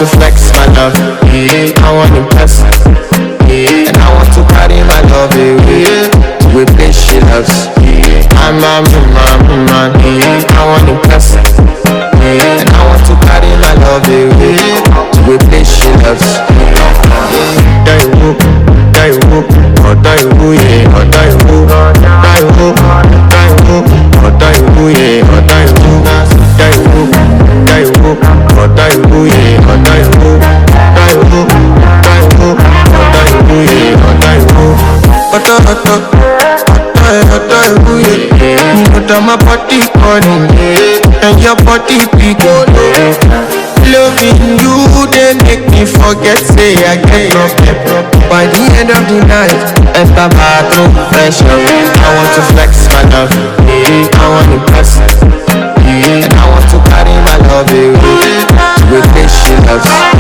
To flex my love, yeah. I want to impress, yeah. And I want to carry my love away to a place she loves, yeah. I'm a man, yeah. I want to impress, yeah. And I want to carry my love away to a place she loves, yeah. Die whoop, or die who, yeah. Or die who, die whoop, or die who, yeah. Or die who, or die who, yeah. Or die who, yeah. Or die who. My body calling, and your body big. Loving you, they make me forget, say I get up. By the end of the night, enter bathroom fresh up. I want to flex my love, yeah. I want to impress, yeah. And I want to carry my love away to a place she loves.